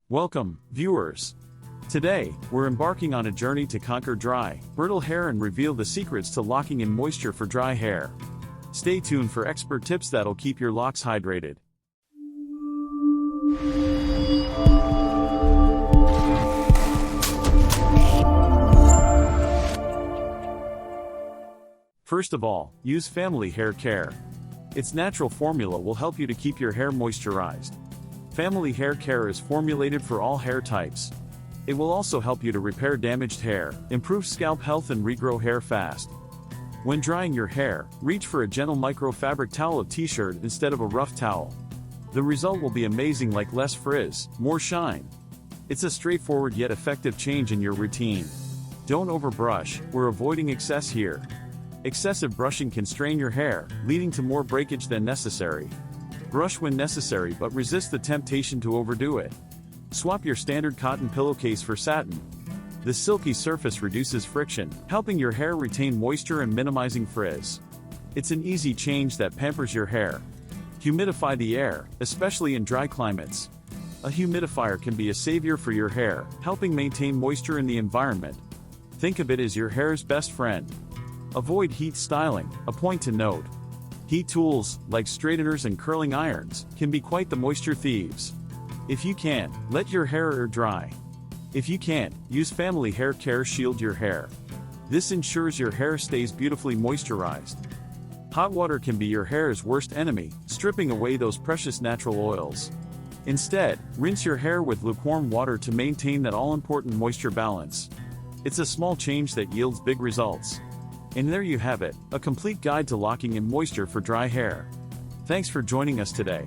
Welcome, viewers. Today, we're embarking on a journey to conquer dry, brittle hair and reveal the secrets to locking in moisture for dry hair. Stay tuned for expert tips that'll keep your locks hydrated. First of all, use Family Hair Care. Its natural formula will help you to keep your hair moisturized. Family Hair Care is formulated for all hair types. It will also help you to repair damaged hair, improve scalp health and regrow hair fast. When drying your hair, reach for a gentle microfabric towel of t-shirt instead of a rough towel. The result will be amazing, like less frizz, more shine. It's a straightforward yet effective change in your routine. Don't overbrush, we're avoiding excess here. Excessive brushing can strain your hair, leading to more breakage than necessary. Brush when necessary, but resist the temptation to overdo it. Swap your standard cotton pillowcase for satin. The silky surface reduces friction, helping your hair retain moisture and minimizing frizz. It's an easy change that pampers your hair. Humidify the air, especially in dry climates. A humidifier can be a savior for your hair, helping maintain moisture in the environment. Think of it as your hair's best friend. Avoid heat styling, a point to note. Heat tools, like straighteners and curling irons, can be quite the moisture thieves. If you can, let your hair air dry. If you can't, use Family Hair Care Shield your hair. This ensures your hair stays beautifully moisturized. Hot water can be your hair's worst enemy, stripping away those precious natural oils. Instead, rinse your hair with lukewarm water to maintain that all-important moisture balance. It's a small change that yields big results. And there you have it, a complete guide to locking in moisture for dry hair. Thanks for joining us today.